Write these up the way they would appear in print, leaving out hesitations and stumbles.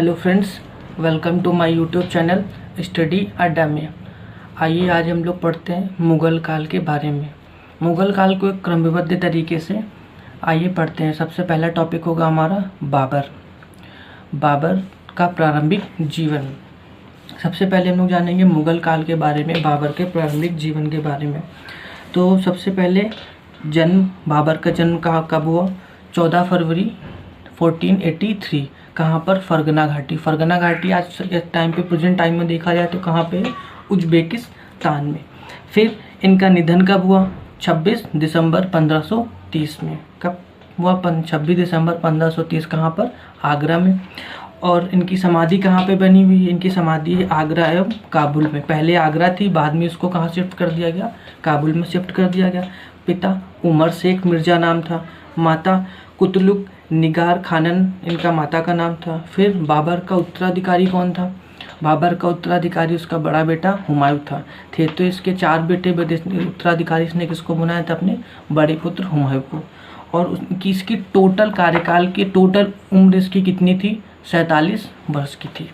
Hello friends, welcome to my YouTube channel Study Adda में। आइए आज हम लोग पढ़ते हैं मुग़ल काल के बारे में। मुग़ल काल को एक क्रमबद्ध तरीके से आइए पढ़ते हैं। सबसे पहला टॉपिक होगा हमारा बाबर का प्रारंभिक जीवन। सबसे पहले हम लोग जानेंगे मुग़ल काल के बारे में, बाबर के प्रारंभिक जीवन के बारे में। तो सबसे पहले बाबर का जन्म कब हुआ? 14 फरवरी 1483। कहाँ पर? फरगना घाटी आज के टाइम पे, प्रेजेंट टाइम में देखा जाए तो कहाँ पे? उज्बेकिस्तान में। फिर इनका निधन कब हुआ? 26 दिसंबर 1530 में। कब हुआ? 26 दिसंबर 1530। कहाँ पर? आगरा में। और इनकी समाधि कहाँ पे बनी हुई है? इनकी समाधि आगरा एवं काबुल में। पहले आगरा थी, बाद में इसको कहाँ शिफ्ट कर दिया गया? काबुल में शिफ्ट कर दिया गया। पिता उमर शेख मिर्ज़ा नाम था, माता कुतलुक निगार खानन इनका माता का नाम था। फिर बाबर का उत्तराधिकारी कौन था? बाबर का उत्तराधिकारी उसका बड़ा बेटा हुमायूं था। तो इसके 4 बेटे, उत्तराधिकारी इसने किसको बनाया था? अपने बड़े पुत्र हुमायूं को। और इसकी टोटल कार्यकाल की टोटल उम्र इसकी कितनी थी? 47 वर्ष की थी।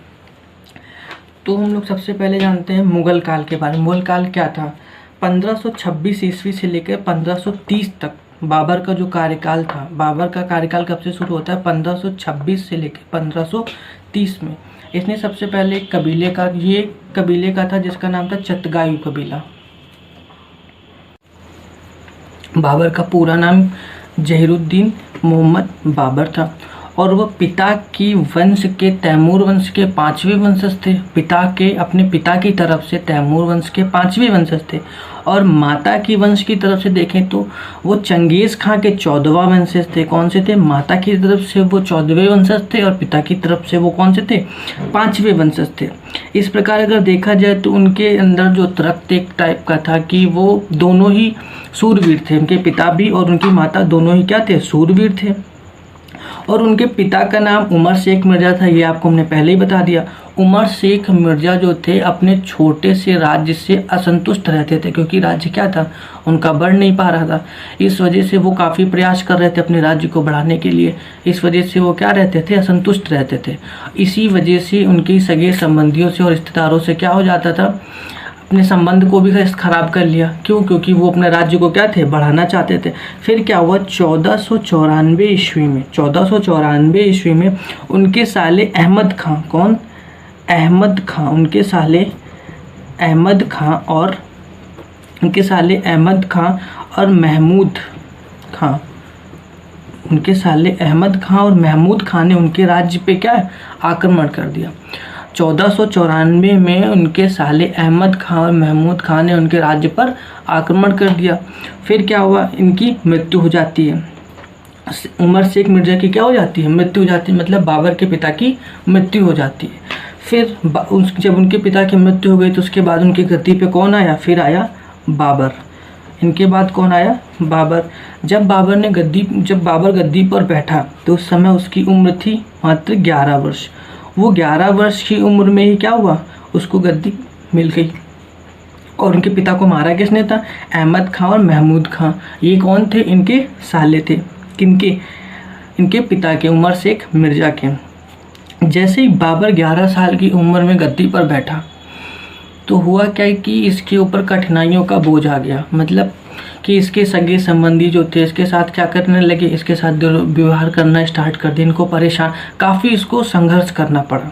तो हम लोग सबसे पहले जानते हैं मुग़ल काल के बारे में। मुग़ल काल क्या था? 1526 ईस्वी से लेकर 1530 तक बाबर का जो कार्यकाल था। बाबर का कार्यकाल कब से शुरू होता है? 1526 से लेकर 1530 में। इसने सबसे पहले कबीले का था जिसका नाम था चतगायू कबीला। बाबर का पूरा नाम जहीरुद्दीन मोहम्मद बाबर था और वह पिता की वंश के तैमूर वंश के 5वें वंशज थे। अपने पिता की तरफ से तैमूर वंश के 5वें वंशज थे। और माता की वंश की तरफ से देखें तो वो चंगेज़ खां के 14वां वंशज थे। कौन से थे? माता की तरफ से वो 14वें वंशज थे और पिता की तरफ से वो कौन से थे? 5वें वंशज थे। इस प्रकार अगर देखा जाए तो उनके अंदर जो रक्त एक टाइप का था कि वो दोनों ही सूरवीर थे। उनके पिता भी और उनकी माता दोनों ही क्या थे? सूरवीर थे। और उनके पिता का नाम उमर शेख मिर्ज़ा था, ये आपको हमने पहले ही बता दिया। उमर शेख मिर्ज़ा जो थे अपने छोटे से राज्य से असंतुष्ट रहते थे, क्योंकि राज्य क्या था? उनका बढ़ नहीं पा रहा था। इस वजह से वो काफ़ी प्रयास कर रहे थे अपने राज्य को बढ़ाने के लिए। इस वजह से वो क्या रहते थे? असंतुष्ट रहते थे। इसी वजह से उनके सगे संबंधियों से और रिश्तेदारों से क्या हो जाता था? अपने संबंध को भी खराब कर लिया। क्यों? क्योंकि वो अपने राज्य को क्या थे? बढ़ाना चाहते थे। फिर क्या हुआ? 1494 ईस्वी में उनके साले अहमद खां, कौन? अहमद खां, उनके साले अहमद खां और महमूद खां ने उनके राज्य पे क्या आक्रमण कर दिया। 1494 में उनके साले अहमद खां और महमूद खां ने उनके राज्य पर आक्रमण कर दिया। फिर क्या हुआ? इनकी मृत्यु हो जाती है। उमर शेख मिर्ज़ा की क्या हो जाती है? मृत्यु हो जाती है, मतलब बाबर के पिता की मृत्यु हो जाती है। फिर जब उनके पिता की मृत्यु हो गई तो उसके बाद उनकी गद्दी पे कौन आया? फिर आया बाबर। इनके बाद कौन आया? बाबर। जब बाबर गद्दी पर बैठा तो उस समय उसकी उम्र थी मात्र 11 वर्ष। वो 11 वर्ष की उम्र में ही क्या हुआ? उसको गद्दी मिल गई। और उनके पिता को मारा किसने था? अहमद खां और महमूद खां। ये कौन थे? इनके साले थे। किनके? इनके पिता के, उमर शेख मिर्ज़ा के। जैसे ही बाबर 11 साल की उम्र में गद्दी पर बैठा तो हुआ क्या कि इसके ऊपर कठिनाइयों का बोझ आ गया। मतलब कि इसके सगे संबंधी जो थे इसके साथ क्या करने लगे? इसके साथ व्यवहार करना स्टार्ट कर दिया। इनको काफ़ी इसको संघर्ष करना पड़ा।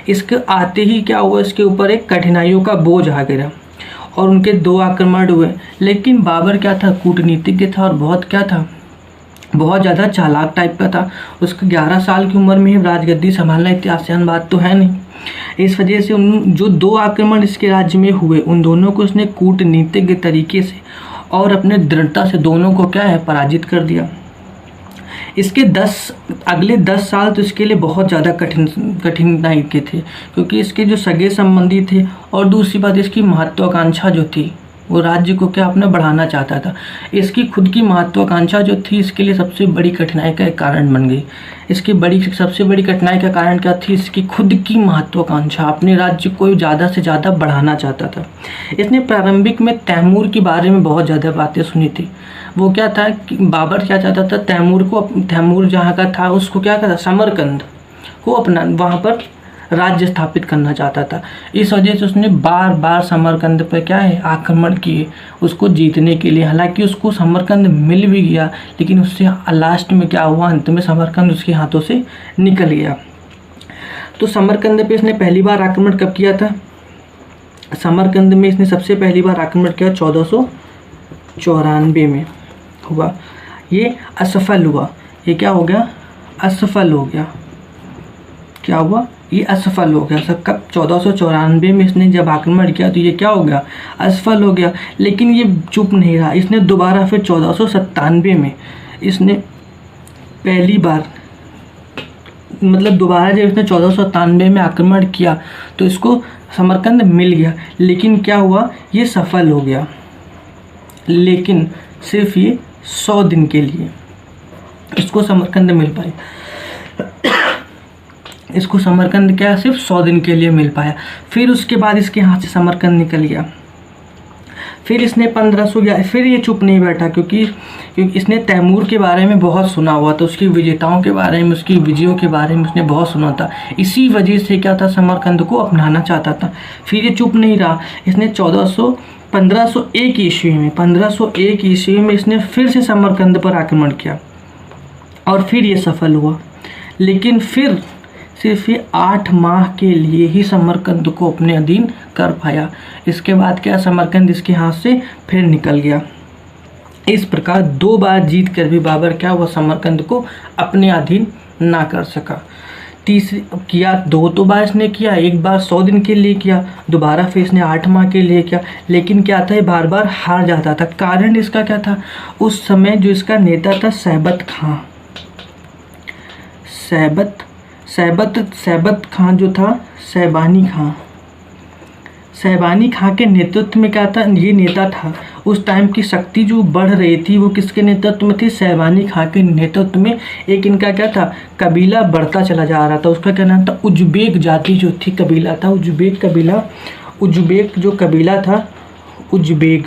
इसके आते ही क्या हुआ? इसके ऊपर एक कठिनाइयों का बोझ आ गया और उनके 2 आक्रमण हुए। लेकिन बाबर क्या था? कूटनीतिज्ञ था और बहुत ज़्यादा चालाक टाइप का था। उसको 11 साल की उम्र में ही राजगद्दी संभालना इतनी आसान बात तो है नहीं। इस वजह से जो 2 आक्रमण इसके राज्य में हुए उन दोनों को उसने कूटनीतिज्ञ तरीके से और अपने दृढ़ता से दोनों को क्या है? पराजित कर दिया। इसके अगले 10 साल तो इसके लिए बहुत ज़्यादा कठिनाई के थे, क्योंकि इसके जो सगे संबंधी थे और दूसरी बात इसकी महत्वाकांक्षा जो थी वो राज्य को क्या अपना बढ़ाना चाहता था। इसकी खुद की महत्वाकांक्षा जो थी इसके लिए सबसे बड़ी कठिनाई का एक कारण बन गई। सबसे बड़ी कठिनाई का कारण क्या थी? इसकी खुद की महत्वाकांक्षा, अपने राज्य को ज़्यादा से ज़्यादा बढ़ाना चाहता था। इसने प्रारंभिक में तैमूर के बारे में बहुत ज़्यादा बातें सुनी थी। वो क्या था कि बाबर क्या चाहता था? तैमूर जहाँ का था उसको क्या करता? समरकंद को अपना वहाँ पर राज्य स्थापित करना चाहता था। इस वजह से उसने बार बार समरकंद पर क्या है आक्रमण किए उसको जीतने के लिए। हालांकि उसको समरकंद मिल भी गया, लेकिन उससे लास्ट में क्या हुआ, अंत में समरकंद उसके हाथों से निकल गया। तो समरकंद पे इसने पहली बार आक्रमण कब किया था? समरकंद में इसने सबसे पहली बार आक्रमण किया 1494 में हुआ। ये असफल हुआ। ये क्या हो गया? असफल हो गया। क्या हुआ? ये असफल हो गया। सब कब? 1494 में इसने जब आक्रमण किया तो ये क्या हो गया? असफल हो गया। लेकिन ये चुप नहीं रहा, इसने दोबारा फिर 1497 में इसने पहली बार मतलब दोबारा जब इसने 1497 में आक्रमण किया तो इसको समरकंद मिल गया। लेकिन क्या हुआ? ये सफल हो गया, लेकिन सिर्फ ये 100 दिन के लिए इसको समरकंद मिल पाई। इसको समरकंद क्या सिर्फ 100 दिन के लिए मिल पाया। फिर उसके बाद इसके हाथ से समरकंद निकल गया। फिर इसने 1511 फिर ये चुप नहीं बैठा, क्योंकि इसने तैमूर के बारे में बहुत सुना हुआ था, उसकी विजेताओं के बारे में, उसकी विजयों के बारे में उसने बहुत सुना था। इसी वजह से क्या था, समरकंद को अपनाना चाहता था। फिर ये चुप नहीं रहा, इसने 1501 ईस्वी में इसने फिर से समरकंद पर आक्रमण किया और फिर ये सफल हुआ। लेकिन फिर सिर्फ ये 8 माह के लिए ही समरकंद को अपने अधीन कर पाया। इसके बाद क्या, समरकंद इसके हाथ से फिर निकल गया। इस प्रकार 2 बार जीत कर भी बाबर क्या हुआ, समरकंद को अपने अधीन ना कर सका। तीसरी किया 2 बार इसने किया, एक बार 100 दिन के लिए किया, दोबारा फिर इसने 8 माह के लिए किया। लेकिन क्या था, ये बार बार हार जाता था। कारण इसका क्या था, उस समय जो इसका नेता था सैबत खां, सैबत खां जो था, सैबानी खां के नेतृत्व में क्या था, ये नेता था। उस टाइम की शक्ति जो बढ़ रही थी वो किसके नेतृत्व में थी, सैबानी खां के नेतृत्व में। एक इनका क्या था, कबीला बढ़ता चला जा रहा था। उसका क्या नाम था, उज्बेक जाति जो थी, कबीला था उज्बेक कबीला। उज्बेक जो कबीला था, उज्बेक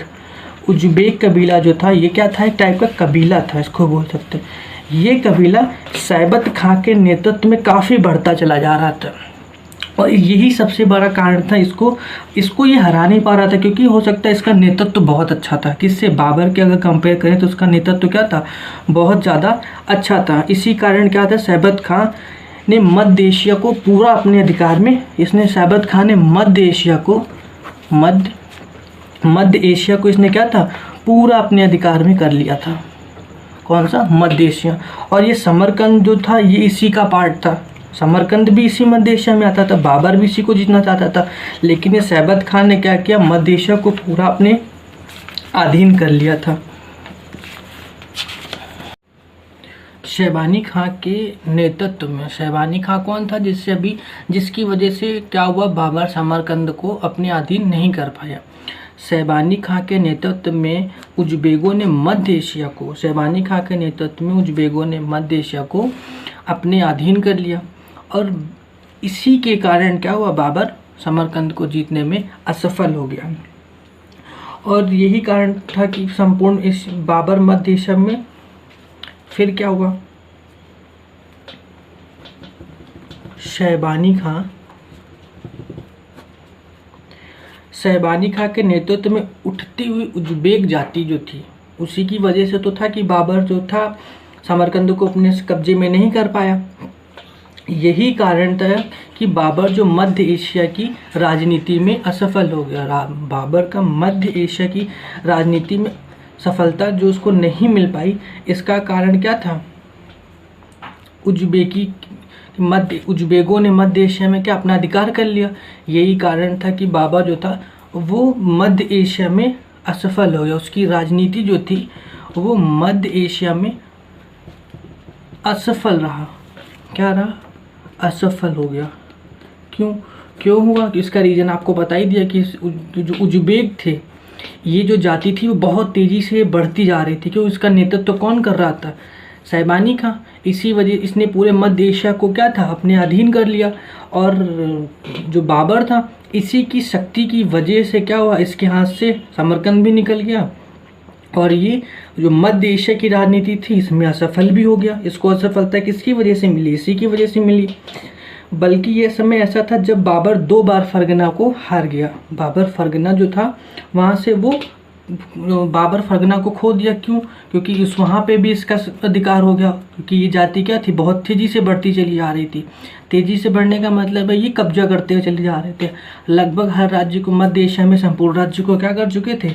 कबीला जो था, ये क्या था, एक टाइप का कबीला था, इसको बोल सकते हैं। ये कबीला सैबत खां के नेतृत्व में काफ़ी बढ़ता चला जा रहा था और यही सबसे बड़ा कारण था, इसको ये हरा नहीं पा रहा था, क्योंकि हो सकता है इसका नेतृत्व बहुत अच्छा था। किससे, बाबर के अगर कंपेयर करें तो उसका नेतृत्व क्या था, बहुत ज़्यादा अच्छा था। इसी कारण क्या था, सैबत खां ने मध्य एशिया को पूरा अपने अधिकार में, सैबत खां ने मध्य एशिया को इसने क्या था, पूरा अपने अधिकार में कर लिया था। कौन सा, मध्य एशिया। और ये समरकंद जो था ये इसी का पार्ट था। समरकंद भी इसी मध्य एशिया में आता था, बाबर भी इसी को जीतना चाहता था। लेकिन ये सैबत खान ने क्या किया, मध्य एशिया को पूरा अपने अधीन कर लिया था। शैबानी खां के नेतृत्व में, शैबानी खां कौन था, जिसकी वजह से क्या हुआ, बाबर समरकंद को अपने अधीन नहीं कर पाया। शैबानी खां के नेतृत्व में उज्बेगों ने मध्य एशिया को अपने अधीन कर लिया और इसी के कारण क्या हुआ, बाबर समरकंद को जीतने में असफल हो गया। और यही कारण था कि संपूर्ण इस बाबर मध्य एशिया में फिर क्या हुआ, शैबानी खां के नेतृत्व में उठती हुई उज्बेक जाति जो थी, उसी की वजह से तो था कि बाबर जो था समरकंद को अपने कब्जे में नहीं कर पाया। यही कारण था कि बाबर जो मध्य एशिया की राजनीति में असफल हो गया। बाबर का मध्य एशिया की राजनीति में सफलता जो उसको नहीं मिल पाई, इसका कारण क्या था, उज्बेगों ने मध्य एशिया में क्या अपना अधिकार कर लिया। यही कारण था कि बाबर जो था वो मध्य एशिया में असफल हो गया। उसकी राजनीति जो थी वो मध्य एशिया में असफल रहा। क्या रहा, असफल हो गया। क्यों हुआ, इसका रीज़न आपको बता ही दिया कि जो उज्बेक थे, ये जो जाति थी वो बहुत तेज़ी से बढ़ती जा रही थी। क्यों, इसका नेतृत्व कौन कर रहा था, शैबानी खां। इसी वजह इसने पूरे मध्य एशिया को क्या था, अपने अधीन कर लिया। और जो बाबर था, इसी की शक्ति की वजह से क्या हुआ, इसके हाथ से समरकंद भी निकल गया और ये जो मध्य एशिया की राजनीति थी इसमें असफल भी हो गया। इसको असफलता किसकी वजह से मिली, इसी की वजह से मिली। बल्कि ये समय ऐसा था जब बाबर 2 बार फरगना को हार गया। बाबर फरगना जो था वहाँ से वो बाबर फरगना को खो दिया। क्यों? क्योंकि उस वहाँ पे भी इसका अधिकार हो गया, क्योंकि ये जाति क्या थी, बहुत तेज़ी से बढ़ती चली जा रही थी। तेज़ी से बढ़ने का मतलब है ये कब्जा करते हुए चले जा रहे थे। लगभग हर राज्य को, मध्य एशिया में संपूर्ण राज्य को क्या कर चुके थे,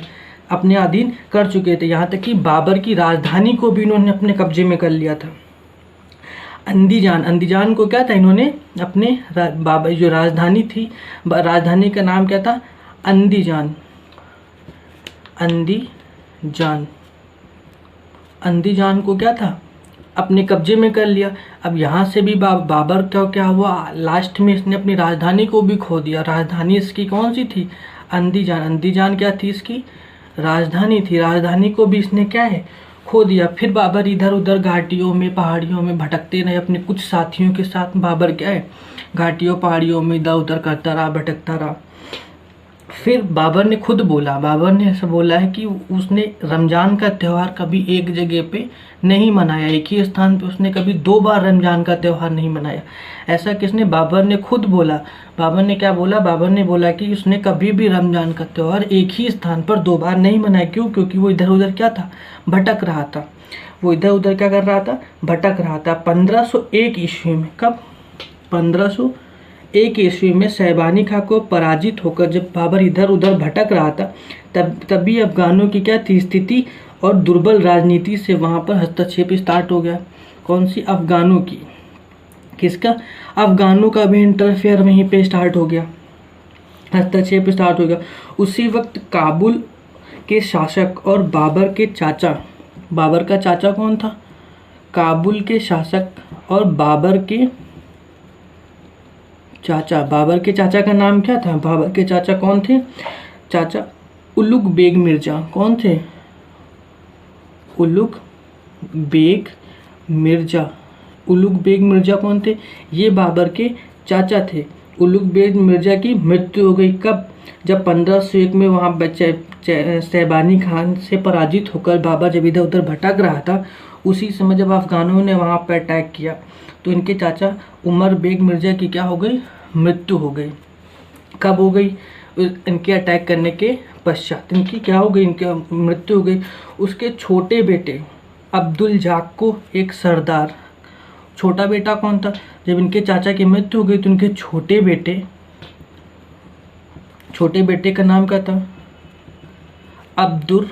अपने अधीन कर चुके थे। यहाँ तक कि बाबर की राजधानी को भी इन्होंने अपने कब्जे में कर लिया था। अंदीजान को क्या था, इन्होंने अपने बाबर जो राजधानी थी, राजधानी का नाम क्या था, अंदीजान। अंदीजान को क्या था, अपने कब्जे में कर लिया। अब यहाँ से भी बाबर का क्या हुआ, लास्ट में इसने अपनी राजधानी को भी खो दिया। राजधानी इसकी कौन सी थी, अंदीजान क्या थी, इसकी राजधानी थी। राजधानी को भी इसने क्या है, खो दिया। फिर बाबर इधर उधर घाटियों में, पहाड़ियों में भटकते रहे अपने कुछ साथियों के साथ। बाबर क्या है, घाटियों पहाड़ियों में इधर उधर करता रहा, भटकता रहा। फिर बाबर ने खुद बोला, बाबर ने ऐसा बोला है कि उसने रमज़ान का त्यौहार कभी एक जगह पे नहीं मनाया, एक ही स्थान पे उसने कभी 2 बार रमज़ान का त्यौहार नहीं मनाया। ऐसा किसने, बाबर ने खुद बोला। बाबर ने क्या बोला, बाबर ने बोला कि उसने कभी भी रमज़ान का त्यौहार एक ही स्थान पर 2 बार नहीं मनाया। क्यों? क्योंकि वो इधर उधर क्या था, भटक रहा था। वो इधर उधर क्या कर रहा था, भटक रहा था। 1501 ईस्वी में, कब, 1501 ईस्वी में शैबानी खां को पराजित होकर जब बाबर इधर उधर भटक रहा था, तभी अफगानों की क्या थी स्थिति, और दुर्बल राजनीति से वहाँ पर हस्तक्षेप स्टार्ट हो गया। कौन सी, अफगानों की। किसका, अफगानों का भी इंटरफेयर वहीं पे स्टार्ट हो गया, हस्तक्षेप स्टार्ट हो गया। उसी वक्त काबुल के शासक और बाबर के चाचा, बाबर का चाचा कौन था, काबुल के शासक और बाबर के चाचा का नाम क्या था, बाबर के चाचा कौन थे, चाचा उलुग बेग मिर्जा। कौन थे, उलुग बेग मिर्जा कौन थे, ये बाबर के चाचा थे। उलुग बेग मिर्जा की मृत्यु हो गई कब, जब 1501 में वहाँ शैबानी खान से पराजित होकर बाबर जब इधर उधर भटक रहा था, उसी समय जब अफगानों ने वहाँ पर अटैक किया तो इनके चाचा उमर बेग मिर्जा की क्या हो गई, मृत्यु हो गई। कब हो गई, इनके अटैक करने के पश्चात इनकी क्या हो गई, इनकी मृत्यु हो गई। उसके छोटे बेटे अब्दुल जाक को एक सरदार, छोटा बेटा कौन था, जब इनके चाचा की मृत्यु हो गई तो इनके छोटे बेटे का नाम क्या था, अब्दुल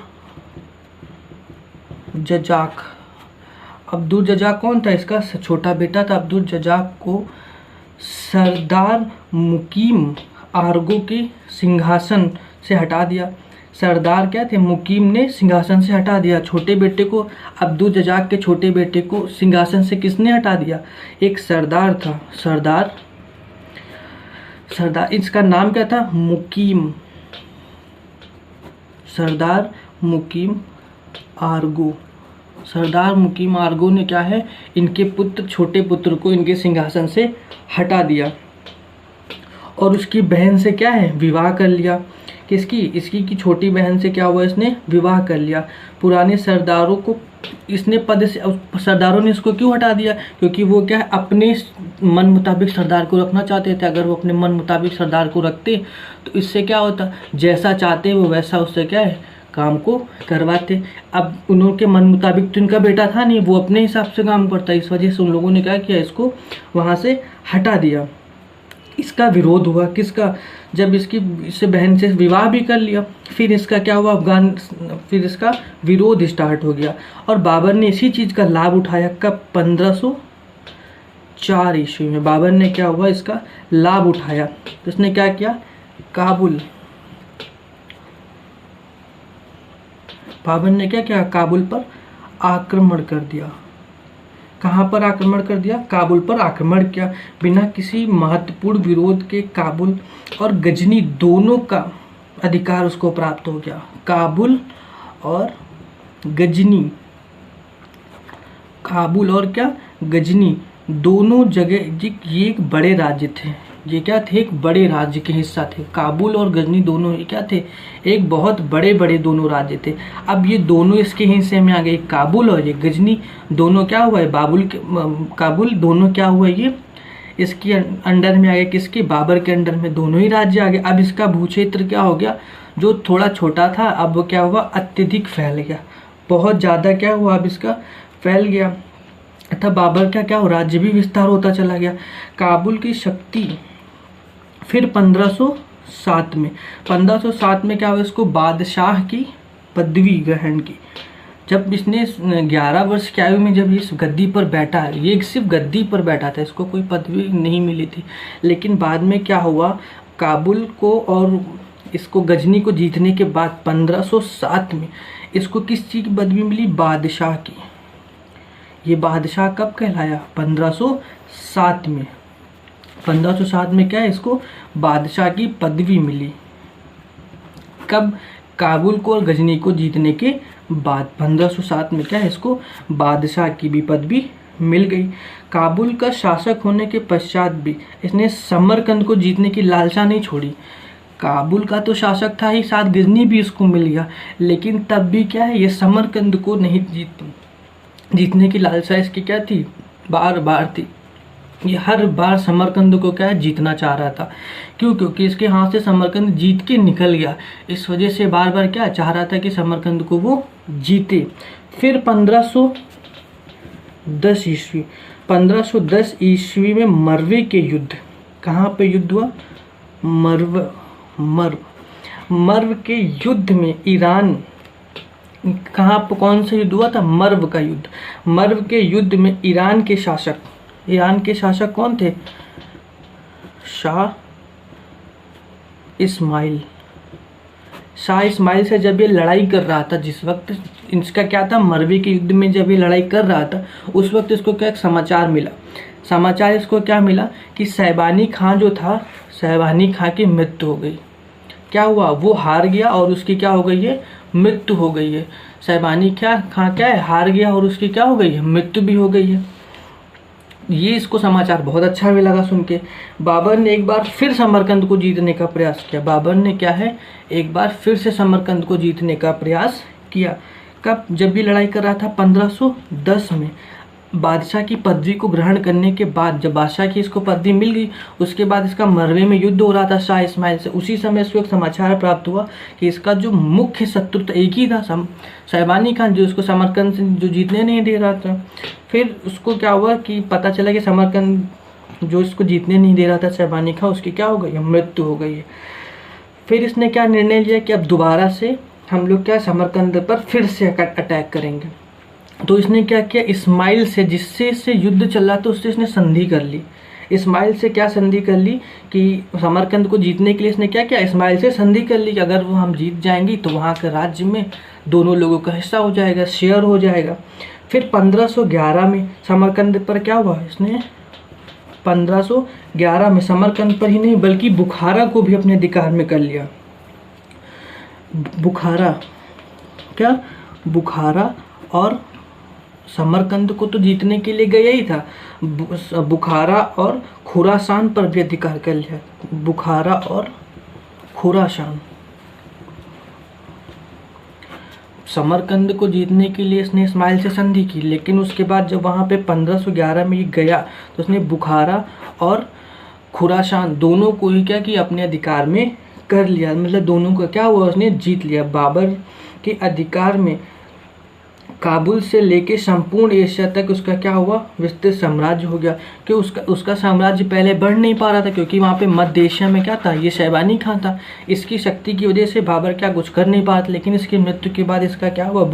जजाक। अब्दुल जजाक कौन था, इसका छोटा बेटा था। अब्दुल जजाक को सरदार मुकीम आरगो के सिंहासन से हटा दिया। सरदार क्या थे, मुकीम ने सिंहासन से हटा दिया। छोटे बेटे को, अब्दुल जजाक के छोटे बेटे को सिंहासन से किसने हटा दिया, एक सरदार था, सरदार इसका नाम क्या था, मुकीम, सरदार मुकीम आरगो। सरदार मुकीम आरगो ने क्या है, इनके पुत्र, छोटे पुत्र को इनके सिंहासन से हटा दिया और उसकी बहन से क्या है, विवाह कर लिया। किसकी, इसकी की छोटी बहन से क्या हुआ, इसने विवाह कर लिया। पुराने सरदारों को इसने पद से, सरदारों ने इसको क्यों हटा दिया, क्योंकि वो क्या है, अपने मन मुताबिक सरदार को रखना चाहते थे। अगर वो अपने मन मुताबिक सरदार को रखते तो इससे क्या होता, जैसा चाहते वो वैसा उससे क्या है, काम को करवाते। अब उनके मन मुताबिक तो इनका बेटा था नहीं, वो अपने हिसाब से काम करता। इस वजह से उन लोगों ने क्या किया, इसको वहाँ से हटा दिया। इसका विरोध हुआ, किसका, जब इससे बहन से विवाह भी कर लिया, फिर इसका क्या हुआ, फिर इसका विरोध स्टार्ट हो गया। और बाबर ने इसी चीज़ का लाभ उठाया। कब, 1504 ईस्वी में बाबर ने क्या हुआ, इसका लाभ उठाया। तो इसने क्या किया, बाबर ने क्या किया, काबुल पर आक्रमण कर दिया। कहाँ पर आक्रमण कर दिया, काबुल पर आक्रमण किया। बिना किसी महत्वपूर्ण विरोध के काबुल और गजनी दोनों का अधिकार उसको प्राप्त हो गया। काबुल और गजनी, काबुल और क्या, गजनी दोनों जगह ये एक बड़े राज्य थे। ये क्या थे, एक बड़े राज्य के हिस्सा थे। काबुल और गजनी दोनों ये क्या थे, एक बहुत बड़े बड़े दोनों राज्य थे। अब ये दोनों इसके हिस्से में आ गए, काबुल और ये गजनी दोनों क्या हुआ है, काबुल दोनों क्या हुआ, ये किसकी अंडर में आ गया, किसकी, बाबर के अंडर में, दोनों ही राज्य आ गए। अब इसका भूक्षेत्र क्या हो गया, जो थोड़ा छोटा था अब वो क्या हुआ, अत्यधिक फैल गया, बहुत ज़्यादा क्या हुआ, अब इसका फैल गया तथा बाबर का क्या हो, राज्य भी विस्तार होता चला गया। काबुल की शक्ति फिर 1507 में क्या हुआ, इसको बादशाह की पदवी ग्रहण की। जब इसने 11 वर्ष की आयु में जब इस गद्दी पर बैठा, ये सिर्फ गद्दी पर बैठा था, इसको कोई पदवी नहीं मिली थी। लेकिन बाद में क्या हुआ, काबुल को और इसको गजनी को जीतने के बाद 1507 में इसको किस चीज़ की पदवी मिली, बादशाह की। ये बादशाह कब कहलाया, 1507 में। 1507 में क्या है, इसको बादशाह की पदवी मिली। कब, काबुल को और गजनी को जीतने के बाद 1507 में क्या है, इसको बादशाह की भी पदवी मिल गई। काबुल का शासक होने के पश्चात भी इसने समरकंद को जीतने की लालसा नहीं छोड़ी। काबुल का तो शासक था ही, साथ गजनी भी इसको मिल गया, लेकिन तब भी क्या है, ये समरकंद को नहीं जीतने की लालसा इसकी क्या थी, बार बार थी। ये हर बार समरकंद को क्या है, जीतना चाह रहा था। क्यों, क्योंकि इसके हाथ से समरकंद जीत के निकल गया, इस वजह से बार बार क्या चाह रहा था कि समरकंद को वो जीते। फिर 1510 ईस्वी में मरवे के युद्ध, कहाँ पे युद्ध हुआ, मर्व के युद्ध में ईरान, कहाँ पर कौन सा युद्ध हुआ था, मर्व का युद्ध। मर्व के युद्ध में ईरान के शासक कौन थे, शाह इस्माइल से जब ये लड़ाई कर रहा था, जिस वक्त इसका क्या था, मरवी के युद्ध में जब ये लड़ाई कर रहा था, उस वक्त इसको क्या एक समाचार मिला। समाचार इसको क्या मिला कि सैबानी खां जो था, सैबानी खां की मृत्यु हो गई। क्या हुआ, वो हार गया और उसकी क्या हो गई है, मृत्यु हो गई है। सैबानी खां क्या है, हार गया और उसकी क्या हो गई है, मृत्यु भी हो गई है। ये इसको समाचार बहुत अच्छा भी लगा सुन के। बाबर ने एक बार फिर समरकंद को जीतने का प्रयास किया। बाबर ने क्या है, एक बार फिर से समरकंद को जीतने का प्रयास किया। कब, जब भी लड़ाई कर रहा था 1510 में। बादशाह की पदवी को ग्रहण करने के बाद, जब बादशाह की इसको पदवी मिल गई, उसके बाद इसका मरवे में युद्ध हो रहा था शाह इस्माइल से। उसी समय इसको एक समाचार प्राप्त हुआ कि इसका जो मुख्य शत्रु था एक ही था, सैबानी खान, जो इसको समरकंद से जो जीतने नहीं दे रहा था। फिर उसको क्या हुआ कि पता चला कि समरकंद जो इसको जीतने नहीं दे रहा था सैबानी खान, उसकी क्या हो गई है, मृत्यु हो गई है। फिर इसने क्या निर्णय लिया कि अब दोबारा से हम लोग क्या समरकंद पर फिर से अटैक करेंगे। तो इसने क्या किया, इस्माइल से, जिससे इससे युद्ध चल रहा था, उससे इसने संधि कर ली। इस्माइल से क्या संधि कर ली कि समरकंद को जीतने के लिए इसने क्या किया, इस्माइल से संधि कर ली कि अगर वो हम जीत जाएंगी तो वहाँ के राज्य में दोनों लोगों का हिस्सा हो जाएगा, शेयर हो जाएगा। फिर 1511 में समरकंद पर क्या हुआ, इसने 1511 में समरकंद पर ही नहीं बल्कि बुखारा को भी अपने अधिकार में कर लिया। बुखारा और समरकंद को तो जीतने के लिए गया ही था, बुखारा और खुरासान पर भी अधिकार कर लिया। बुखारा और खुरासान, समरकंद को जीतने के लिए इसने इस्माइल से संधि की, लेकिन उसके बाद जब वहाँ पे 1511 में ये गया तो उसने बुखारा और खुरासान दोनों को ही क्या किया, अपने अधिकार में कर लिया। मतलब दोनों का क्या हुआ, उसने जीत लिया। बाबर के अधिकार में काबुल से लेके संपूर्ण एशिया तक उसका क्या हुआ, विस्तृत साम्राज्य हो गया। कि उसका साम्राज्य पहले बढ़ नहीं पा रहा था, क्योंकि वहाँ पे मध्य एशिया में क्या था, ये सैबानी खां था। इसकी शक्ति की वजह से बाबर क्या कुछ कर नहीं पा रहा था। लेकिन इसकी मृत्यु के बाद इसका क्या हुआ,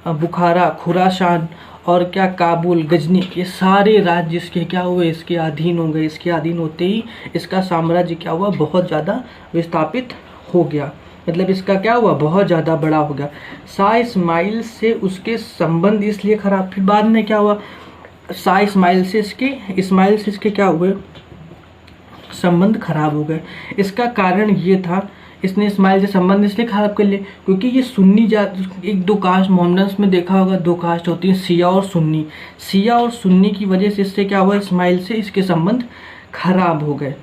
बुखारा, खुरासान और क्या काबुल, गजनी, ये सारे राज्य इसके क्या हुए, इसके अधीन हो गए। इसके अधीन होते ही इसका साम्राज्य क्या हुआ, बहुत ज़्यादा विस्थापित हो गया। मतलब इसका क्या हुआ, बहुत ज़्यादा बड़ा हो गया। शाह इस्माइल से उसके संबंध इसलिए खराब, फिर बाद में क्या हुआ, शाह इस्माइल से इसके क्या हुए, संबंध खराब हो गए। इसका कारण ये था, इसने इस्माइल से संबंध इसलिए खराब कर लिए क्योंकि ये सुन्नी जात, एक दो कास्ट, मोहम्मदन में देखा होगा दो कास्ट होती हैं, शिया और सुन्नी। शिया और सुन्नी की वजह से इससे क्या हुआ, इस्माइल से इसके संबंध खराब हो गए।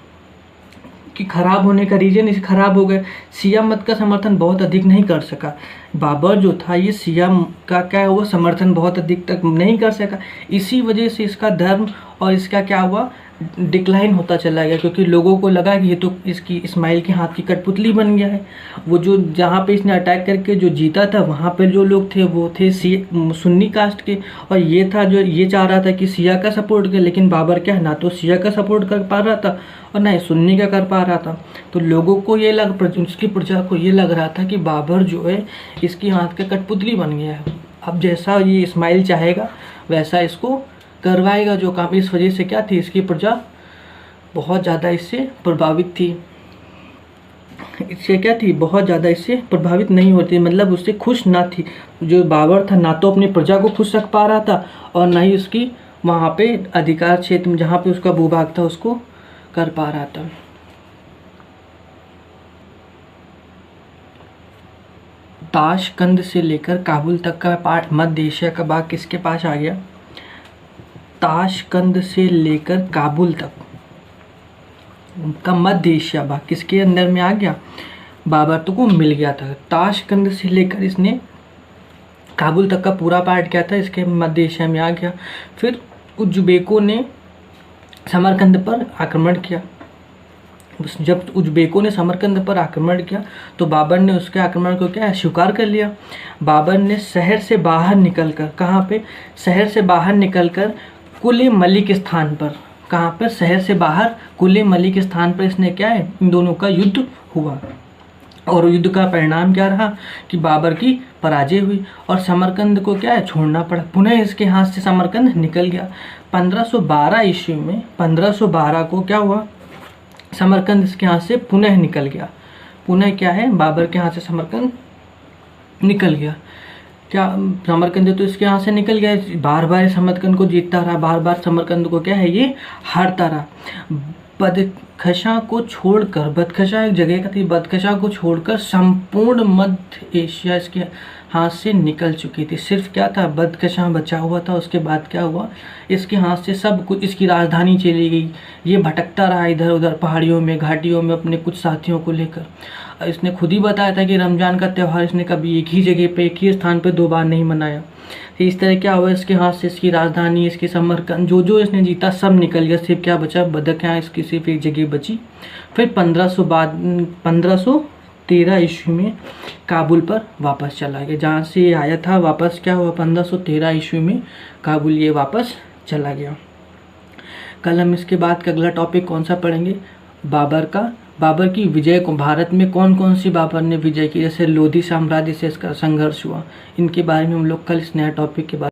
कि खराब होने का रीजन इसे खराब हो गए, शिया मत का समर्थन बहुत अधिक नहीं कर सका। बाबर जो था ये शिया का क्या हुआ, समर्थन बहुत अधिक तक नहीं कर सका। इसी वजह से इसका धर्म और इसका क्या हुआ, डिक्लाइन होता चला गया, क्योंकि लोगों को लगा कि ये तो इसकी इस्माइल के हाथ की कठपुतली बन गया है। वो जो जहाँ पे इसने अटैक करके जो जीता था वहाँ पे जो लोग थे वो थे सुन्नी कास्ट के, और ये था जो ये चाह रहा था कि शिया का सपोर्ट करे, लेकिन बाबर क्या है, ना तो शिया का सपोर्ट कर पा रहा था और ना ही सुन्नी का कर पा रहा था। तो लोगों को ये उसकी प्रजा को ये लग रहा था कि बाबर जो है इसकी हाथ का कठपुतली बन गया है। अब जैसा ये इस्माइल चाहेगा वैसा इसको करवाएगा जो काम। इस वजह से क्या थी, इसकी प्रजा बहुत ज़्यादा इससे प्रभावित थी। इससे क्या थी, बहुत ज़्यादा इससे प्रभावित नहीं होती, मतलब उससे खुश ना थी। जो बाबर था ना तो अपनी प्रजा को खुश रख पा रहा था और ना ही उसकी वहाँ पे अधिकार क्षेत्र में जहाँ पे उसका भूभाग था उसको कर पा रहा था। ताशकंद से लेकर काबुल तक का पार्ट मध्य एशिया का भाग किसके पास आ गया। ताशकंद से लेकर काबुल तक का मध्य एशिया भाग किसके अंदर में आ गया, बाबर को मिल गया था। ताशकंद से लेकर इसने काबुल तक का पूरा पार्ट क्या था, इसके मध्य एशिया में आ गया। फिर उज्बेकों ने समरकंद पर आक्रमण किया। जब उज्बेकों ने समरकंद पर आक्रमण किया तो बाबर ने उसके आक्रमण को क्या स्वीकार कर लिया। बाबर ने शहर से बाहर निकलकर, कहाँ पे, शहर से बाहर निकलकर कुले मलिक स्थान पर, कहाँ पर, शहर से बाहर कुले मलिक स्थान पर इसने क्या है, इन दोनों का युद्ध हुआ। और युद्ध का परिणाम क्या रहा कि बाबर की पराजय हुई और समरकंद को क्या है, छोड़ना पड़ा। पुनः इसके हाथ से समरकंद निकल गया। 1512 ईस्वी में, 1512 को क्या हुआ, समरकंद इसके हाथ से पुनः निकल गया। पुनः क्या है, बाबर के हाथ से समरकंद निकल गया। क्या समरकंद तो इसके यहाँ से निकल गया, बार बार समरकंद को जीतता रहा, बार बार समरकंद को क्या है ये हारता रहा। बदख्शां को छोड़कर, बदख्शां एक जगह का थी, बदख्शां को छोड़कर संपूर्ण मध्य एशिया इसके हाथ से निकल चुकी थी। सिर्फ क्या था, बदख्शां बचा हुआ था। उसके बाद क्या हुआ, इसके हाथ से सब कुछ, इसकी राजधानी चली गई। ये भटकता रहा इधर उधर पहाड़ियों में, घाटियों में अपने कुछ साथियों को लेकर। इसने खुद ही बताया था कि रमज़ान का त्यौहार इसने कभी एक ही जगह पे, एक ही स्थान पे 2 बार नहीं मनाया। इस तरह क्या हुआ, इसके हाथ से इसकी राजधानी, इसकी समरकंद, जो जो इसने जीता सब निकल गया। सिर्फ क्या बचा, बदख्शां इसकी सिर्फ एक जगह बची। फिर 1513 ईस्वी में काबुल पर वापस चला गया। जहाँ से ये आया था वापस क्या हुआ, 1513 ईस्वी में काबुल ये वापस चला गया। कल हम इसके बाद का अगला टॉपिक कौन सा पढ़ेंगे, बाबर की विजय को, भारत में कौन कौन सी बाबर ने विजय की, जैसे लोधी साम्राज्य से इसका संघर्ष हुआ, इनके बारे में हम लोग कल इस नया टॉपिक के बाद